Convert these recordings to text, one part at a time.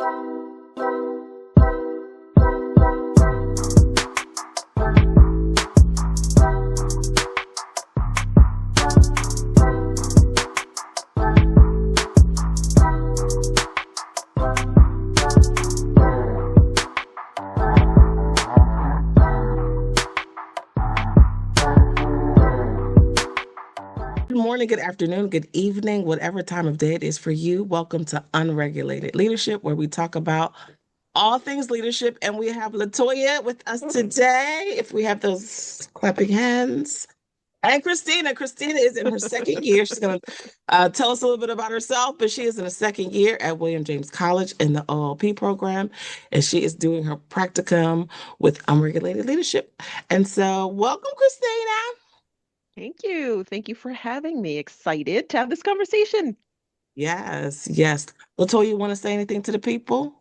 Good morning, good afternoon, good evening, whatever time of day it is for you. Welcome to Unregulated Leadership, where we talk about all things leadership. And we have Latoya with us today. If we have those clapping hands. And Christina. Christina is in her second year. She's going to tell us a little bit about herself, but she is in a second year at William James College in the OLP program, and she is doing her practicum with Unregulated Leadership. And so, welcome, Christina. Thank you. Thank you for having me. Excited to have this conversation. Yes, yes. Latoya, you want to say anything to the people?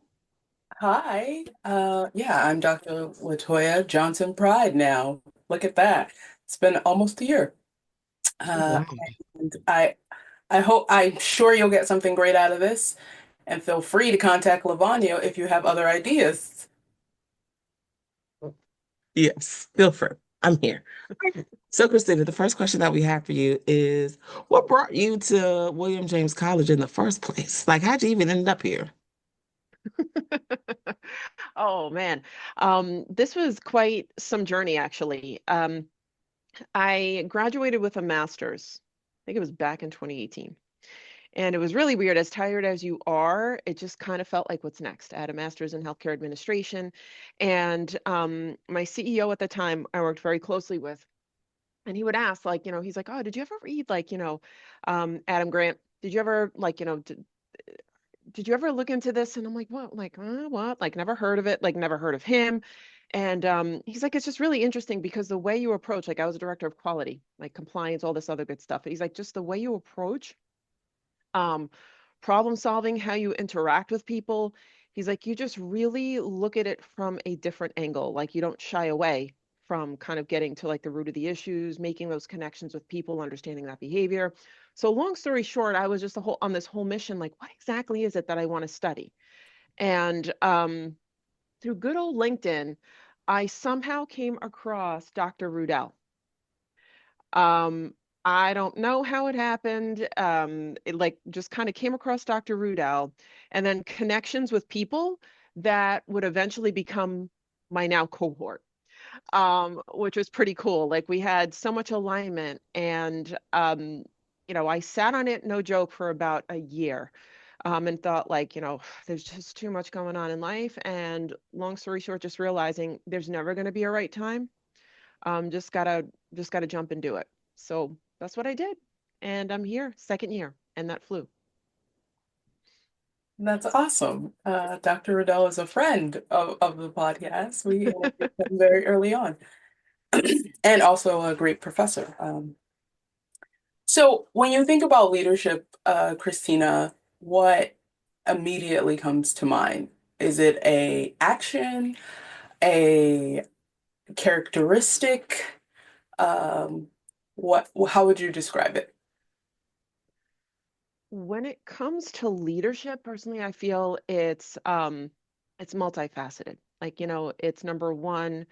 Hi. Yeah, I'm Dr. Latoya Johnson-Pride now. Look at that. It's been almost a year. Uh, Wow. and I'm sure you'll get something great out of this. And feel free to contact Lavonya if you have other ideas. Yes, feel free. I'm here. So, Christina, the first question that we have for you is what brought you to William James College in the first place? Like, how'd you even end up here? Oh man. This was quite some journey actually. I graduated with a master's. I think it was back in 2018. And it was really weird. As tired as you are, it just kind of felt like what's next. I had a master's in healthcare administration. And my CEO at the time, I worked very closely with, and he would ask, like, he's like, oh, did you ever read, like, Adam Grant? Did you ever, like, did you ever look into this? And I'm like, what? Like, what? Like, never heard of it, like, never heard of him. And he's like, it's just really interesting because the way you approach, like, I was a director of quality, like compliance, all this other good stuff. And he's like, just the way you approach um, problem solving, how you interact with people. He's like, you just really look at it from a different angle. Like, you don't shy away from kind of getting to like the root of the issues, making those connections with people, understanding that behavior. So long story short, I was just on this whole mission, like, what exactly is it that I want to study? And through good old LinkedIn, I somehow came across Dr. Rudell. Um, I don't know how it happened. It like just kind of came across Dr. Rudell and then connections with people that would eventually become my now cohort, which was pretty cool. Like we had so much alignment and, I sat on it, no joke, for about a year. And thought like, there's just too much going on in life. And long story short, just realizing there's never going to be a right time. Just gotta jump and do it. So that's what I did. And I'm here, second year, and that flew. That's awesome. Dr. Riddell is a friend of the podcast. We interviewed him very early on, and also a great professor. So when you think about leadership, Christina, what immediately comes to mind? Is it a action, a characteristic? Um, how would you describe it? When it comes to leadership, personally, I feel it's multifaceted. Like, it's number one,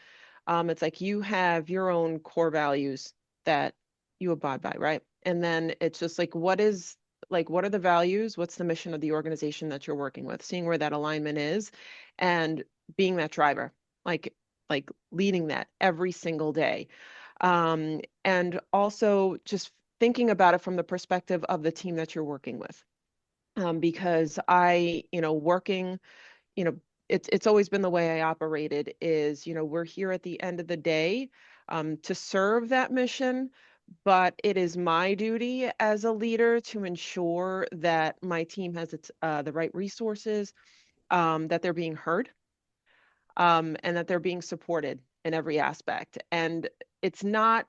it's like you have your own core values that you abide by, right? And then it's just what are the values? What's the mission of the organization that you're working with? Seeing where that alignment is and being that driver, like like leading that every single day. And also just thinking about it from the perspective of the team that you're working with. Because working, you know, it's always been the way I operated is, we're here at the end of the day to serve that mission, but it is my duty as a leader to ensure that my team has the right resources, that they're being heard, and that they're being supported in every aspect. And it's not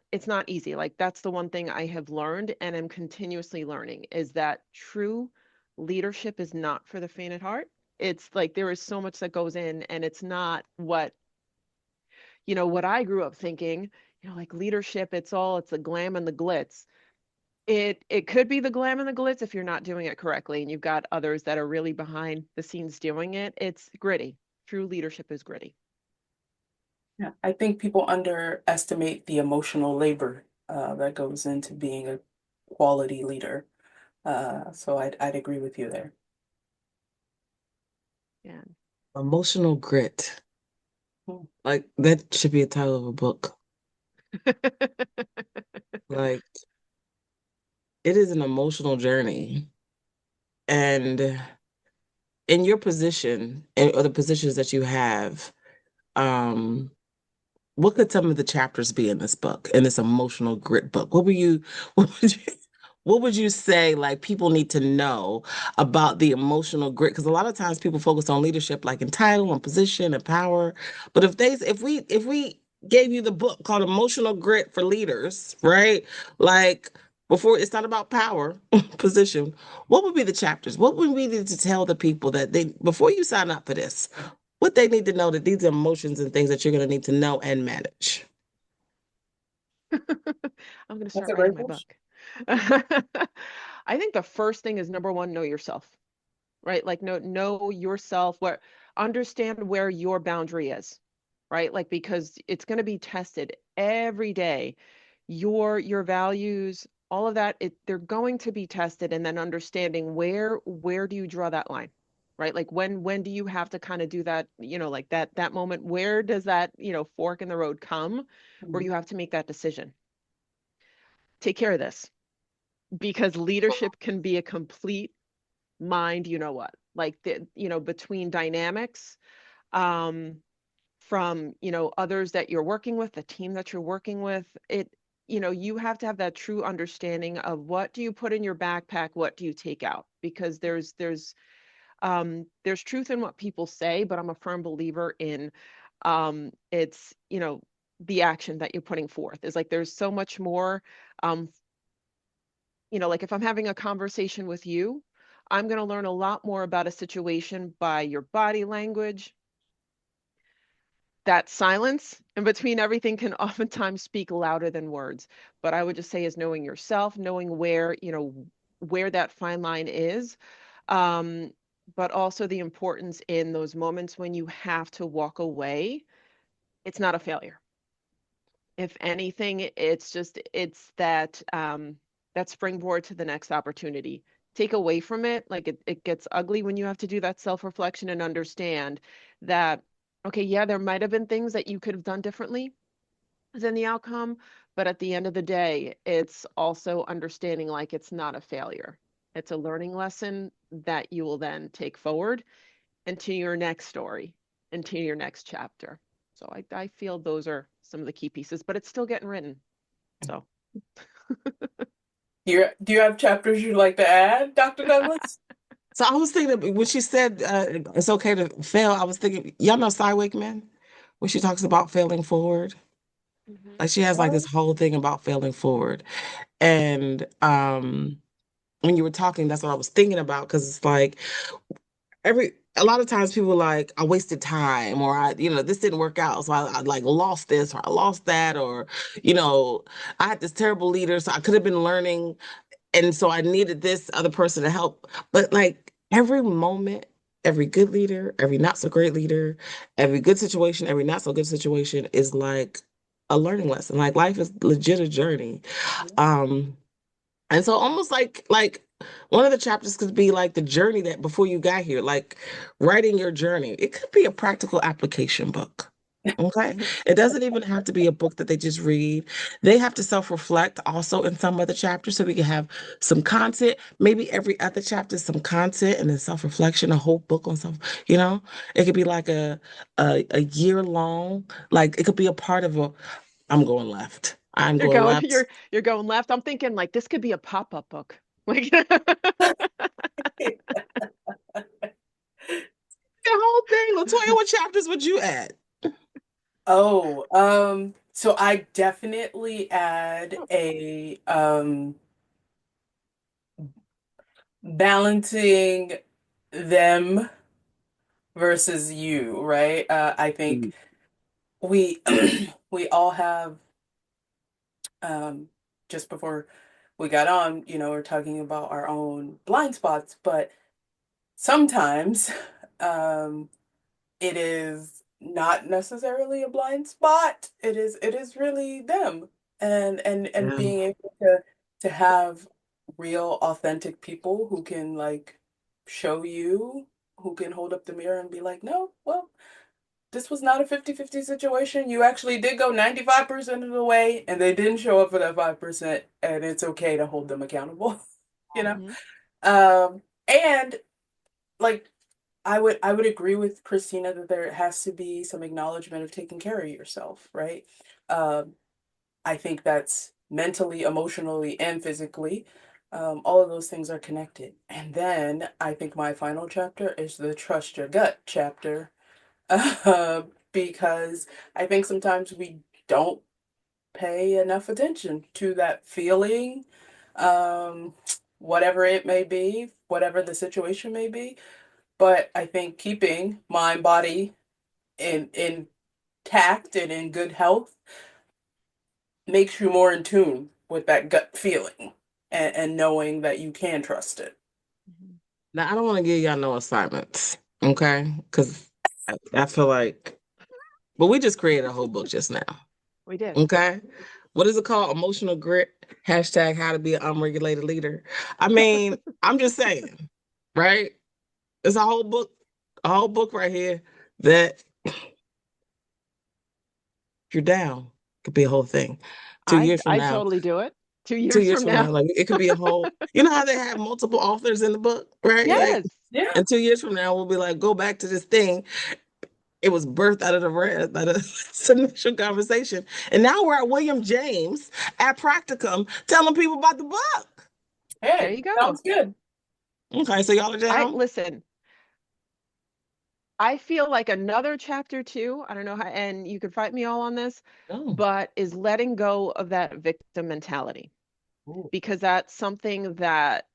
easy. Like that's the one thing I have learned and am continuously learning is that true leadership is not for the faint at heart. It's like there is so much that goes in, and it's not what I grew up thinking, like leadership, it's the glam and the glitz. It could be the glam and the glitz if you're not doing it correctly, and you've got others that are really behind the scenes doing it. It's gritty. True leadership is gritty. Yeah, I think people underestimate the emotional labor that goes into being a quality leader. So I'd agree with you there. Yeah. Emotional grit. Hmm. Like that should be a title of a book. Like it is an emotional journey. And in your position or the positions that you have, um, what could some of the chapters be in this book, in this emotional grit book? What would you, what would you say like people need to know about the emotional grit? Because a lot of times people focus on leadership like in title and position and power. But if we gave you the book called Emotional Grit for Leaders, right? Like before it's not about power, position, what would be the chapters? What would we need to tell the people that they before you sign up for this? What they need to know that these are emotions and things that you're going to need to know and manage. I'm going to That's start a writing great my question. book. I think the first thing is number one, know yourself, right? Like know yourself, where understand where your boundary is, right? Like because it's going to be tested every day. Your values, all of that, they're going to be tested, and then understanding where do you draw that line? Right? Like when do you have to kind of do that, like that moment, where does that, fork in the road come where Mhm. you have to make that decision? Take care of this because leadership can be a complete mind, you know what? Like between dynamics, um, from, others that you're working with, the team that you're working with, you have to have that true understanding of what do you put in your backpack, what do you take out? Because there's truth in what people say, but I'm a firm believer in it's, the action that you're putting forth is like there's so much more. um, like if I'm having a conversation with you, I'm going to learn a lot more about a situation by your body language. That silence in between everything can oftentimes speak louder than words. But I would just say is knowing yourself, knowing where that fine line is, um, but also the importance in those moments when you have to walk away. It's not a failure. If anything, it's that springboard to the next opportunity. Take away from it, like it gets ugly when you have to do that self-reflection and understand that, okay, yeah, there might have been things that you could have done differently than the outcome, but at the end of the day, it's also understanding like it's not a failure. It's a learning lesson that you will then take forward into your next story, into your next chapter. So I feel those are some of the key pieces, but it's still getting written. So Do you have chapters you'd like to add, Dr. Douglas? So I was thinking when she said it's okay to fail, I was thinking, y'all know Cy Man when she talks about failing forward. Mhm. Like she has like this whole thing about failing forward. And when you were talking, that's what I was thinking about because it's like a lot of times people are like I wasted time or this didn't work out so I like lost this or I lost that or you know I had this terrible leader so I could have been learning and so I needed this other person to help. But like every moment, every good leader, every not so great leader, every good situation, every not so good situation is like a learning lesson. Like life is legit a journey. Um, and so almost like one of the chapters could be like the journey that before you got here, like writing your journey. It could be a practical application book. Okay. It doesn't even have to be a book that they just read. They have to self-reflect also in some other chapters so we can have some content. Maybe every other chapter some content and then self-reflection, a whole book on self. It could be like a year long, like it could be a part of a I'm going left. I'm you're going going, left. you're going left. I'm thinking like this could be a pop-up book. Like The whole thing. Latoya, what chapters would you add? Oh, so I definitely add a balancing them versus you, right? I think Mm. we we all have um just before we got on, we're talking about our own blind spots, but sometimes it is not necessarily a blind spot. It is really them. And Yeah. being able to have real authentic people who can like show you, who can hold up the mirror and be like, no, well, this was not a 50-50 situation. You actually did go 95% of the way and they didn't show up for that 5%, and it's okay to hold them accountable, you know? Mhm. And like I would agree with Christina that there has to be some acknowledgement of taking care of yourself, right? Um, I think that's mentally, emotionally, and physically. All of those things are connected. And then I think my final chapter is the trust your gut chapter, uh, because I think sometimes we don't pay enough attention to that feeling, um, whatever it may be, whatever the situation may be. But I think keeping mind, body intact and in good health makes you more in tune with that gut feeling, and knowing that you can trust it. Mhm. Now, I don't want to give y'all no assignments, okay? Because I feel like, but we just created a whole book just now, We did. okay? What is it called? Emotional grit, hashtag how to be an unregulated leader. I mean, I'm just saying, right? It's a whole book right here that if you're down, could be a whole thing. Two I years from I now, totally do it. Two two years years from from now, now. like it could be a whole, you know how they have multiple authors in the book, right? Like, Yes. Yeah. and 2 years from now, we'll be like, go back to this thing. It was birthed out of the rest, out of this initial conversation. And now we're at William James at Practicum telling people about the book. There Hey, you go. sounds good. Okay, so y'all are I down? listen. I feel like another chapter too, I don't know how, and you could fight me all on this, Oh. but is letting go of that victim mentality, Ooh. because that's something that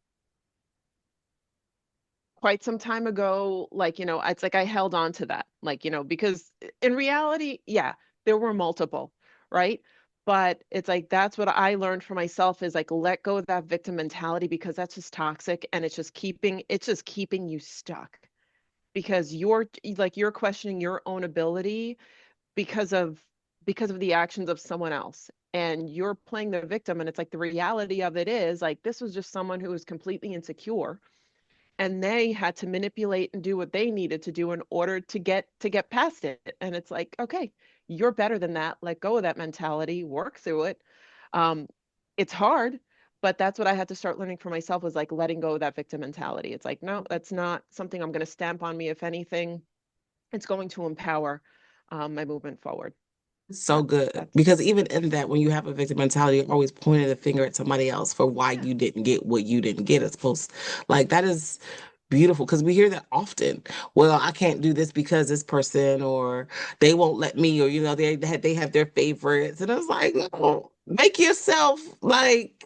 quite some time ago, like, it's like I held on to that, like, because in reality, yeah, there were multiple, right? But it's like that's what I learned for myself is like let go of that victim mentality because that's just toxic and it's just keeping you stuck because you're questioning your own ability because of the actions of someone else and you're playing the victim and it's like the reality of it is like this was just someone who was completely insecure and they had to manipulate and do what they needed to do in order to get past it and it's like okay, you're better than that, let go of that mentality, work through it. um it's hard, but that's what I had to start learning for myself was like letting go of that victim mentality. It's like no, that's not something I'm going to stamp on me. If anything, it's going to empower my movement forward. So That's good. that's Because even in that, when you have a victim mentality, you're always pointing the finger at somebody else for why Yeah. you didn't get what you didn't get as opposed like that is beautiful because we hear that often. Well, I can't do this because this person or they won't let me or they have their favorites. And it's like, no, make yourself like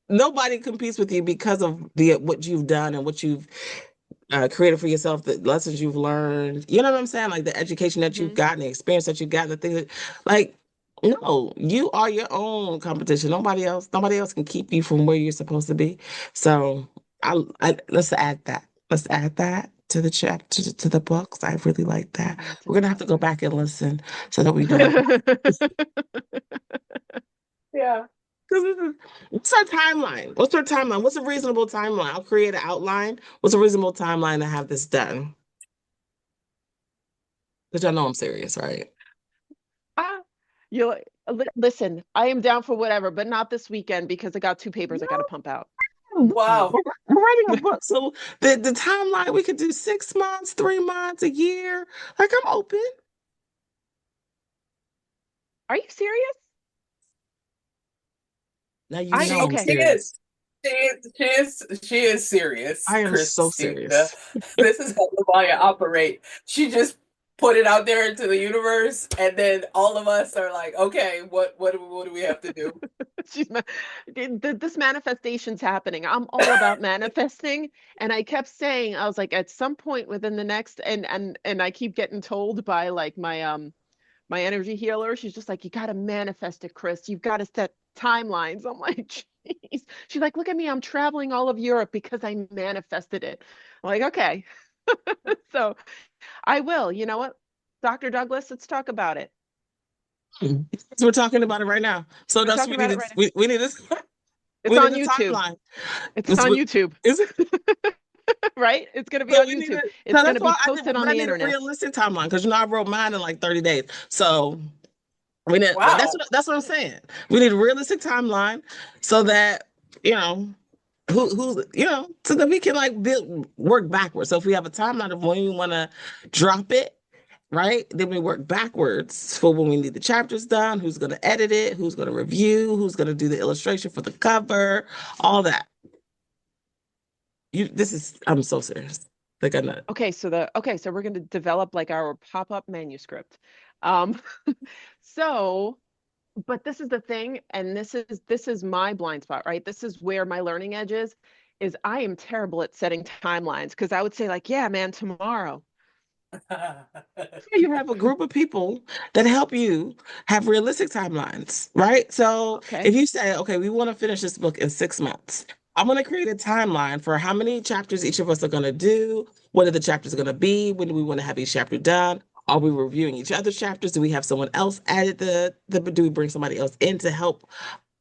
nobody competes with you because of the what you've done and what you've created for yourself, the lessons you've learned. You know what I'm saying? Like the education that you've Hmm. gotten, the experience that you've gotten, the things that, like, no, you are your own competition. Nobody else can keep you from where you're supposed to be. So, let's add that. Let's add that to the chapter to the books. I really like that. Add to We're the gonna have to go chapter. back and listen so that we don't. Yeah. Because what's our timeline? What's our timeline? What's a reasonable timeline? I'll create an outline. What's a reasonable timeline to have this done? Because y'all know I'm serious, right? Ah, listen, I am down for whatever, but not this weekend because I got two papers I got to No, pump out. Wow. we're writing a book, so the timeline we could do 6 months, 3 months, a year. Like I'm open. Are you serious? Now you I know She I'm okay. she is. serious. She is serious, I am so Christina. serious. This is how Lavonya operate. She just put it out there into the universe, and then all of us are like, okay, what do we have to do? She's ma- this manifestation's happening. I'm all about manifesting, and I kept saying I was like at some point within the next and I keep getting told by like my energy healer. She's just like you got to manifest it, Chris. You've got to set timelines. I'm like. She's like, look at me, I'm traveling all of Europe because I manifested it. I'm like, okay. So I will. You know what? Dr. Douglas, let's talk about it. So we're talking about it right now. So We're that's talking what we about it needed. right now. We needed It's we need on a YouTube. timeline. It's Is on YouTube, it? right? It's going to be So on we YouTube. needed. It's So going that's to be why I did. posted But on I the need a internet. realistic timeline because I wrote mine in like 30 days. So we need. Wow. That's what I'm saying. We need a realistic timeline so that you know who's so that we can like build work backwards. So if we have a timeline of when we want to drop it, right? Then we work backwards for when we need the chapters done, who's going to edit it, who's going to review, who's going to do the illustration for the cover, all that. I'm so serious. Like I'm not. So we're going to develop like our pop-up manuscript. Um, so, but this is the thing, and this is my blind spot, right? This is where my learning edge is I am terrible at setting timelines because I would say like, yeah, man, tomorrow. You have a group of people that help you have realistic timelines, right? So Okay. if you say, okay, we want to finish this book in 6 months, I'm going to create a timeline for how many chapters each of us are going to do. What are the chapters going to be? When do we want to have each chapter done? Are we reviewing each other's chapters? Do we have someone else edit do we bring somebody else in to help?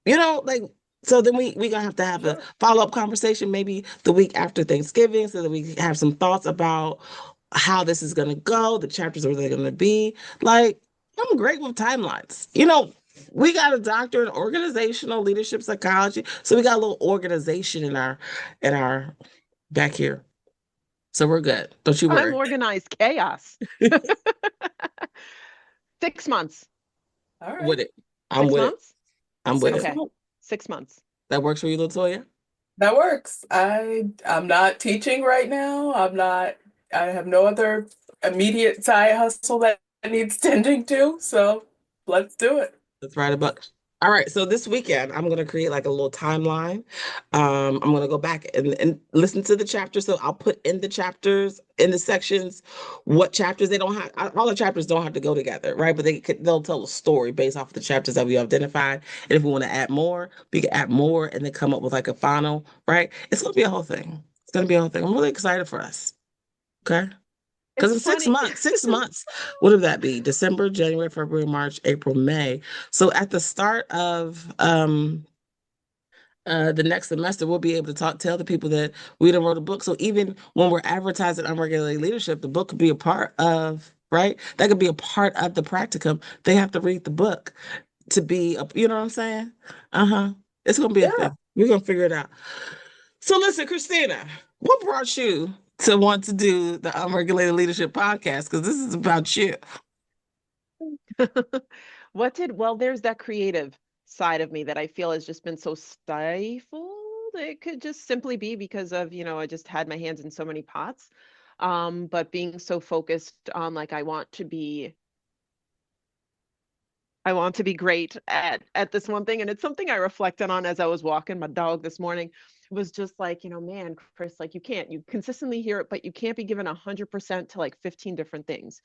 Like, so then we gonna have to have a Sure. follow-up conversation maybe the week after Thanksgiving so that we have some thoughts about how this is gonna go, the chapters are they gonna be. Like, I'm great with timelines. We got a doctorate in organizational leadership psychology, so we got a little organization in our back here. So we're good. Don't you I'm worry. organized chaos. 6 months. All With right. it. I'm Six with it. months? I'm with Six it. Okay. months. 6 months. That works for you, Latoya? That works. I'm not teaching right now. I have no other immediate side hustle that needs tending to, so let's do it. That's right about. All right, so this weekend I'm gonna create like a little timeline. I'm gonna go back and listen to the chapters. So I'll put in the chapters in the sections what chapters they don't have. All the chapters don't have to go together, right? But they'll tell a story based off of the chapters that we identified. And if we want to add more, we can add more and then come up with like a final, right? It's gonna be a whole thing. It's gonna be a whole thing. I'm really excited for us. Okay. Because It's in six funny. months, 6 months, what would that be? December, January, February, March, April, May. So at the start of the next semester, we'll be able to tell the people that we done wrote a book. So even when we're advertising unregulated leadership, the book could be a part of, right? That could be a part of the practicum. They have to read the book to be, you know what I'm saying? Uh-huh. It's gonna be a Yeah. thing. We're gonna figure it out. So listen, Christina, what brought you to want to do the Unregulated Leadership podcast? Because this is about you. Well, there's that creative side of me that I feel has just been so stifled. It could just simply be because of, I just had my hands in so many pots. But being so focused on like I want to be great at this one thing. And it's something I reflected on as I was walking my dog this morning. It was just like, man, Chris, like you consistently hear it, but you can't be given 100% to like 15 different things.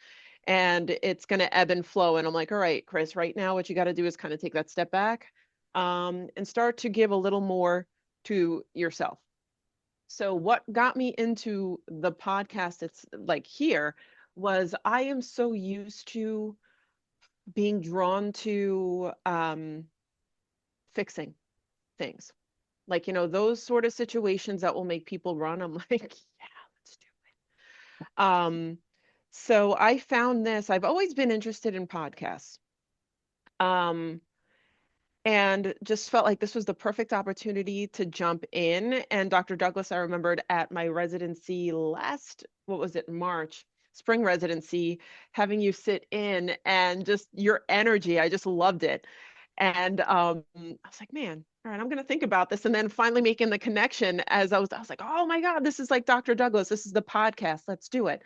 And it's going to ebb and flow. And I'm like, all right, Chris, right now, what you got to do is kind of take that step back, and start to give a little more to yourself. So what got me into the podcast, it's like here, was I am so used to being drawn to fixing things. Like, those sort of situations that will make people run. I'm like, yeah, let's do it. So I found this. I've always been interested in podcasts. Um, and just felt like this was the perfect opportunity to jump in. And Dr. Douglas, I remembered at my residency what was it, March, spring residency, having you sit in and just your energy. I just loved it. And I was like, man, all right, I'm going to think about this. And then finally making the connection as I was like, oh my God, this is like Dr. Douglas. This is the podcast. Let's do it.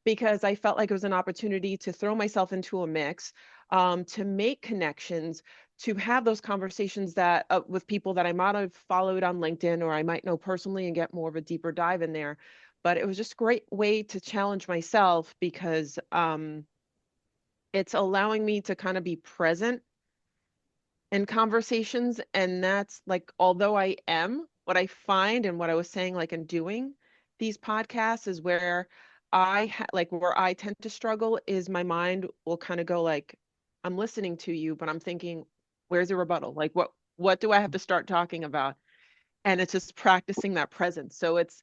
Because I felt like it was an opportunity to throw myself into a mix, to make connections, to have those conversations that with people that I might have followed on LinkedIn or I might know personally and get more of a deeper dive in there. But it was just a great way to challenge myself because it's allowing me to kind of be present in conversations. And that's like, although I am, what I find and what I was saying, like in doing these podcasts is where like where I tend to struggle is my mind will kind of go like, I'm listening to you, but I'm thinking, where's the rebuttal? Like what do I have to start talking about? And it's just practicing that presence. So it's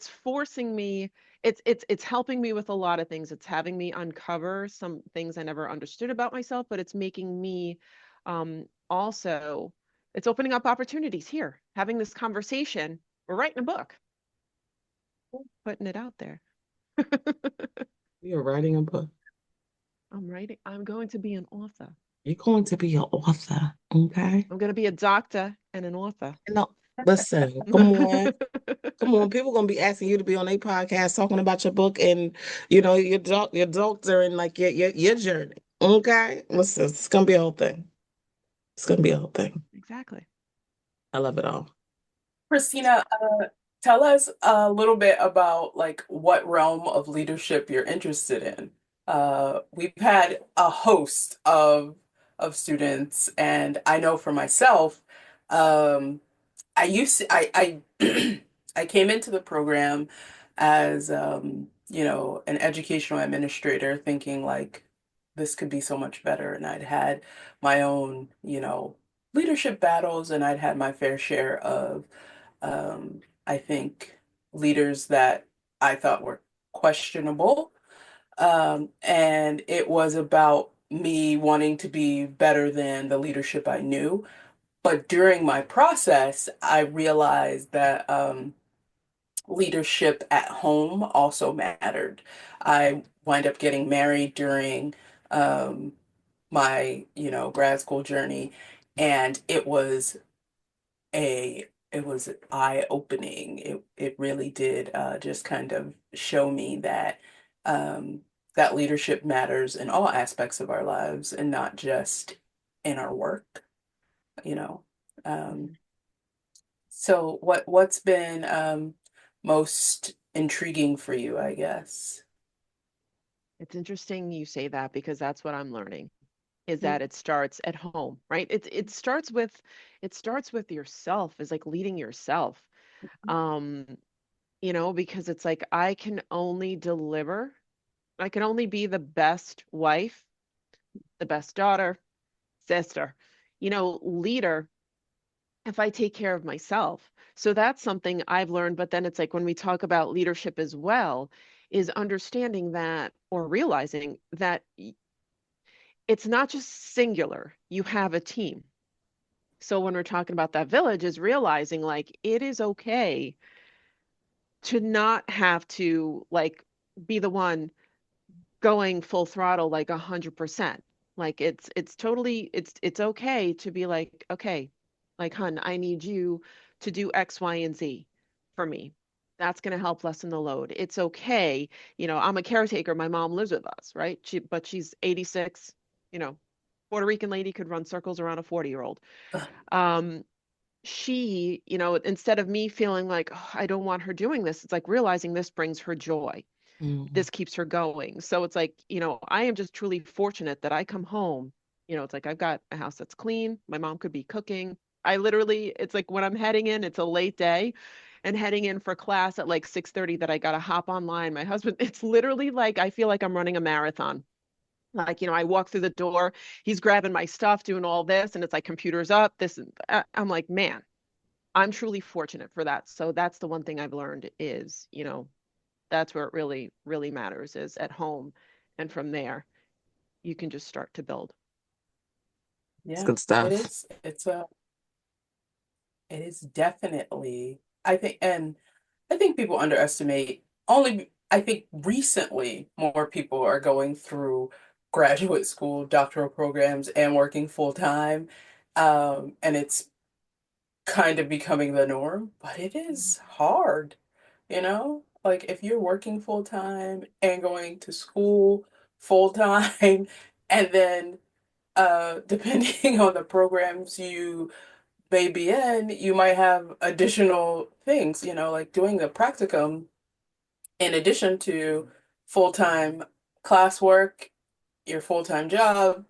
forcing me, it's helping me with a lot of things. It's having me uncover some things I never understood about myself, but it's making me also, it's opening up opportunities here, having this conversation. We're writing a book, putting it out there. You're writing a book. I'm going to be an author. You're going to be an author, okay? I'm going to be a doctor and an author. No, listen, come on. Come on, people gonna be asking you to be on a podcast talking about your book and your doctor and like your journey. Okay? Listen, it's gonna be a whole thing. It's gonna be a whole thing. Exactly. I love it all. Christina, tell us a little bit about like what realm of leadership you're interested in. We've had a host of students, and I know for myself, um, I used to, I I came into the program as an educational administrator thinking like this could be so much better. And I'd had my own, leadership battles, and I'd had my fair share of I think leaders that I thought were questionable. And it was about me wanting to be better than the leadership I knew. But during my process, I realized that leadership at home also mattered. I wind up getting married during um, my, grad school journey, and it was eye-opening. It really did just kind of show me that that leadership matters in all aspects of our lives and not just in our work, you know. Um, Mhm. so what's been most intriguing for you, I guess? It's interesting you say that because that's what I'm learning is Mm, that it starts at home, right? It starts with yourself, is like leading yourself. Um, because it's like I can only be the best wife, the best daughter, sister, leader if I take care of myself. So that's something I've learned. But then it's like when we talk about leadership as well, is understanding that or realizing that it's not just singular, you have a team. So when we're talking about that village, is realizing like it is okay to not have to like be the one going full throttle like 100%. Like it's totally it's okay to be like, okay, like hun, I need you to do X, Y, and Z for me. That's going to help lessen the load. It's okay. I'm a caretaker. My mom lives with us, right? But she's 86, you know, Puerto Rican lady could run circles around a 40-year-old. Um, she, instead of me feeling like, oh, I don't want her doing this, it's like realizing this brings her joy, Mhm. this keeps her going. So it's like, I am just truly fortunate that I come home, it's like I've got a house that's clean. My mom could be cooking. It's like when I'm heading in, it's a late day and heading in for class at like 6:30 that I got to hop online. My husband, it's literally like I feel like I'm running a marathon. Like, I walk through the door, he's grabbing my stuff, doing all this, and it's like computers up, this and that. I'm like, man, I'm truly fortunate for that. So that's the one thing I've learned is, that's where it really, really matters is at home. And from there, you can just start to build. It's yeah, good stuff. it is definitely, I think people underestimate, only I think recently more people are going through graduate school, doctoral programs, and working full time. And it's kind of becoming the norm, but it is hard, Like if you're working full time and going to school full time, and then depending on the programs you may be in, you might have additional things, like doing the practicum in addition to full-time classwork, your full-time job.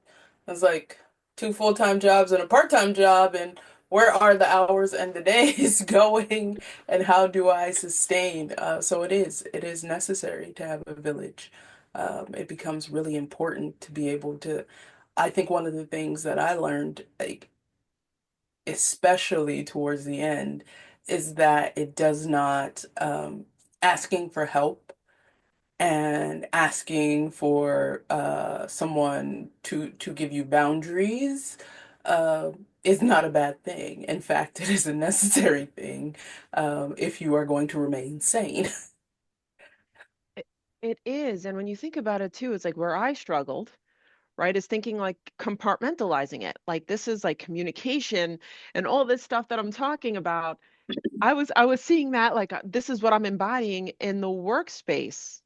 It's like two full-time jobs and a part-time job, and where are the hours and the days going, and how do I sustain? So it is necessary to have a village. It becomes really important to be able to. I think one of the things that I learned, like especially towards the end, is that it does not asking for help and asking for someone to give you boundaries uh, is not a bad thing. In fact, it is a necessary thing if you are going to remain sane. It, it is. And when you think about it too, it's like where I struggled, right, is thinking like compartmentalizing it. Like this is like communication and all this stuff that I'm talking about. I was seeing that like this is what I'm embodying in the workspace.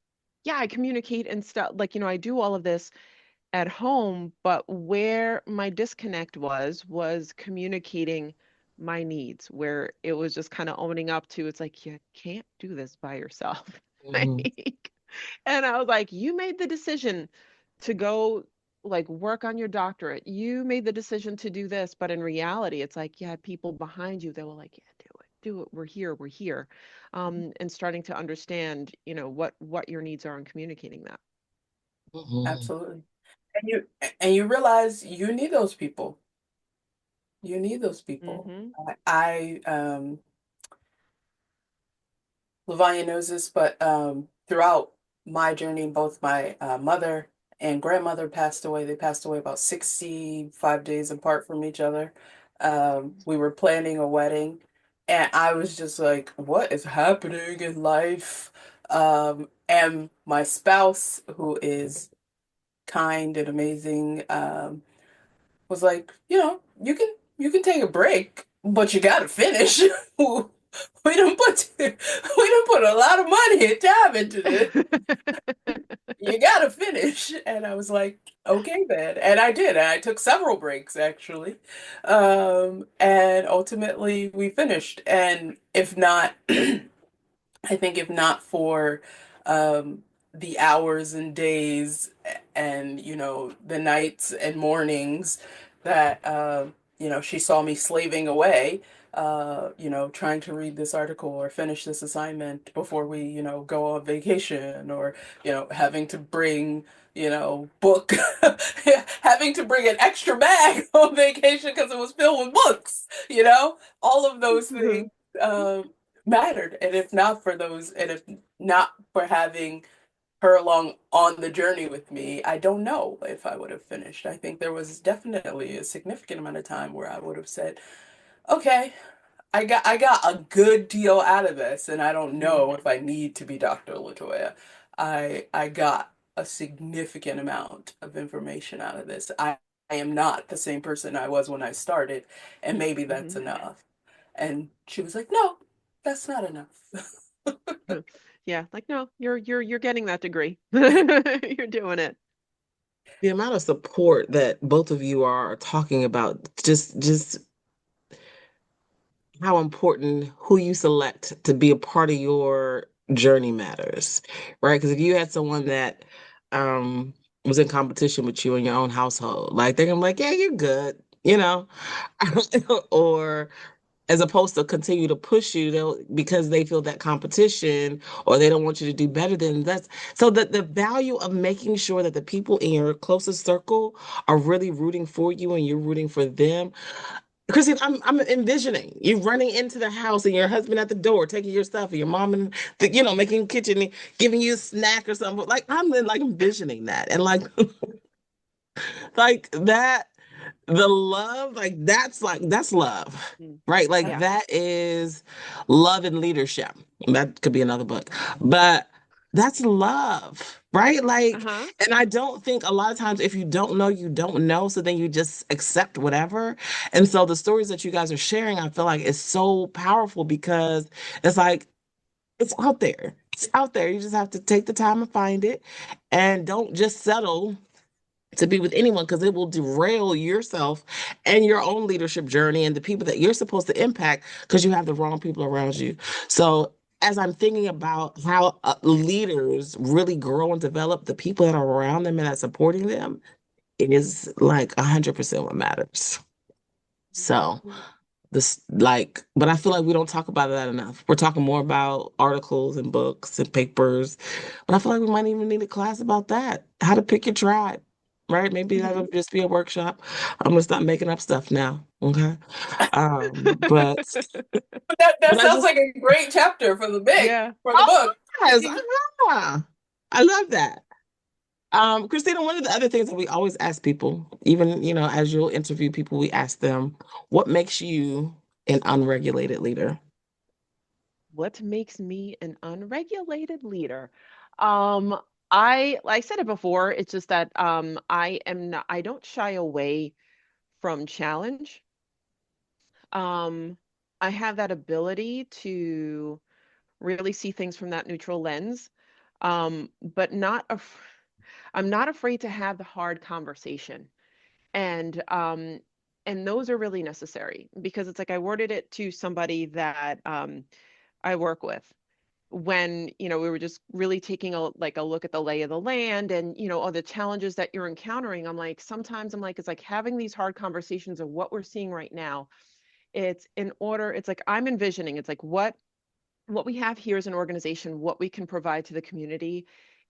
Yeah, I communicate and stuff like, I do all of this at home, but where my disconnect was communicating my needs, where it was just kind of owning up to it's like you can't do this by yourself. Mhm. Like, and I was like, you made the decision to go like work on your doctorate. You made the decision to do this, but in reality, it's like you had people behind you that were like, yeah, do it, do it. We're here, we're here. And starting to understand, what your needs are and communicating that. Mhm. Absolutely. And you realize you need those people. You need those people. Mm-hmm. Lavonya knows this, but throughout my journey, both my mother and grandmother passed away. They passed away about 65 days apart from each other. We were planning a wedding, and I was just like, what is happening in life? And my spouse, who is kind and amazing, was like, you can take a break, but you gotta finish. We don't put a lot of money and time into this. You gotta finish. And I was like, okay then. And I did. And I took several breaks actually. And ultimately we finished. And if not, I think if not for um, the hours and days and, the nights and mornings that, she saw me slaving away, trying to read this article or finish this assignment before we, go on vacation or, having to bring, book, having to bring an extra bag on vacation because it was filled with books, all of those things. Um, Mattered. And if not for those, and if not for having her along on the journey with me, I don't know if I would have finished. I think there was definitely a significant amount of time where I would have said, okay, I got a good deal out of this, and I don't Mhm. know if I need to be Dr. Latoya. I got a significant amount of information out of this. I am not the same person I was when I started, and maybe that's Mhm. enough. And she was like, no, that's not enough. Yeah, like no, you're getting that degree. You're doing it. The amount of support that both of you are talking about, just how important who you select to be a part of your journey matters, right? Because if you had someone that um was in competition with you in your own household, like they're gonna be like, yeah, you're good, or as opposed to continue to push you they'll because they feel that competition or they don't want you to do better than that's so that the value of making sure that the people in your closest circle are really rooting for you and you're rooting for them. Christine, I'm envisioning you running into the house and your husband at the door taking your stuff and your mom and making kitchen and giving you a snack or something. Like I'm like envisioning that and like that the love, like that's love, Mm. right? Like Yeah. that is love and leadership. That could be another book, but that's love, right? Like, Uh-huh. and I don't think a lot of times if you don't know, you don't know. So then you just accept whatever. And so the stories that you guys are sharing, I feel like is so powerful because it's like, it's out there. It's out there. You just have to take the time and find it and don't just settle to be with anyone because it will derail yourself and your own leadership journey and the people that you're supposed to impact because you have the wrong people around you. So, as I'm thinking about how leaders really grow and develop the people that are around them and that supporting them, is like 100% what matters. So this like, but I feel like we don't talk about that enough. We're talking more about articles and books and papers, but I feel like we might even need a class about that. How to pick your tribe, right? Maybe that'll Mhm. just be a workshop. I'm gonna stop making up stuff now. Okay. But But that I sounds just like a great chapter for the Yeah. oh book. yes, I love that. Christina, one of the other things that we always ask people, even, as you'll interview people, we ask them, what makes you an unregulated leader? What makes me an unregulated leader? Um, I said it before, it's just that I don't shy away from challenge. Um, I have that ability to really see things from that neutral lens. But I'm not afraid to have the hard conversation. And those are really necessary because it's like I worded it to somebody that I work with when we were just really taking a look at the lay of the land and all the challenges that you're encountering. I'm like, sometimes I'm like, it's like having these hard conversations of what we're seeing right now. It's like I'm envisioning, it's like what we have here as an organization, what we can provide to the community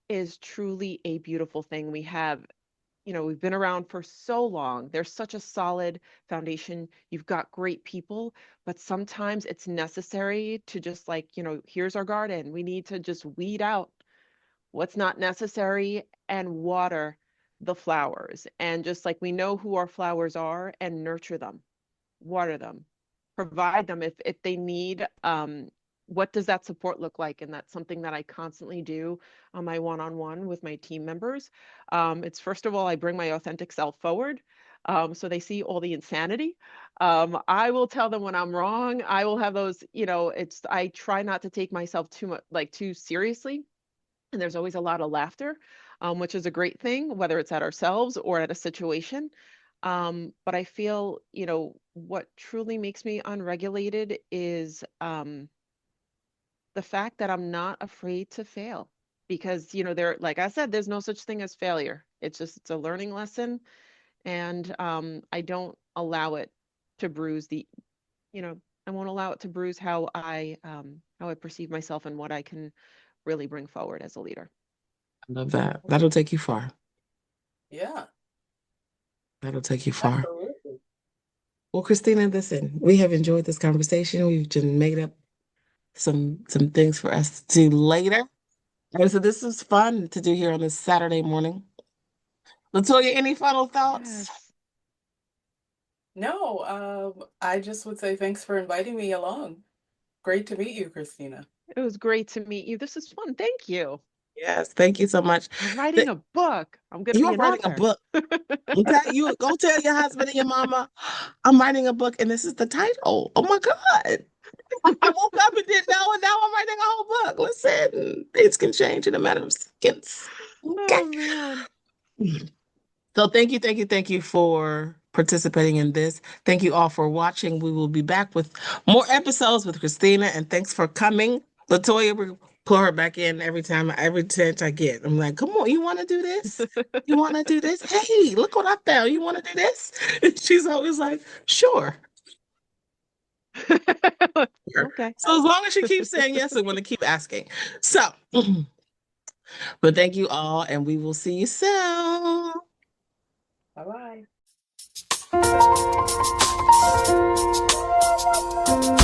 is truly a beautiful thing. We've been around for so long. There's such a solid foundation. You've got great people, but sometimes it's necessary to just like, here's our garden. We need to just weed out what's not necessary and water the flowers. And just like we know who our flowers are and nurture them, water them, provide them if they need. What does that support look like? And that's something that I constantly do on my one-on-one with my team members. It's first of all, I bring my authentic self forward. So they see all the insanity. I will tell them when I'm wrong. I will have those, I try not to take myself too much, like too seriously. And there's always a lot of laughter, which is a great thing, whether it's at ourselves or at a situation. But I feel, what truly makes me unregulated is the fact that I'm not afraid to fail. Because, like I said, there's no such thing as failure. It's a learning lesson. And I don't allow it to bruise you know, I won't allow it to bruise how I perceive myself and what I can really bring forward as a leader. I love that. That'll take you far. Yeah, That'll take you far. absolutely. Well, Christina, listen, we have enjoyed this conversation. We've just made up some things for us to do later. And so this was fun to do here on this Saturday morning. Latoya, any final thoughts? Yes. No, I just would say thanks for inviting me along. Great to meet you, Christina. It was great to meet you. This is fun. Thank you. Yes, thank you so much. I'm writing Th- a book. I'm going to You be are an writing a author. book. Okay, you go tell your husband and your mama, I'm writing a book, and this is the title. Oh my God. I woke up and didn't know, and now I'm writing a whole book. Listen, things can change in a matter of seconds. Okay. Oh, man. So thank you for participating in this. Thank you all for watching. We will be back with more episodes with Christina, and thanks for coming. Latoya, we pull her back in every chance I get. I'm like, come on, you want to do this? You want to do this? Hey, look what I found. You want to do this? And she's always like, sure. Sure. Okay. So as long as she keeps saying yes, I'm going to keep asking. So, but thank you all, and we will see you soon. Bye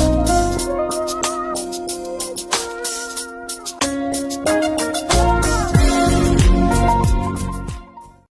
bye.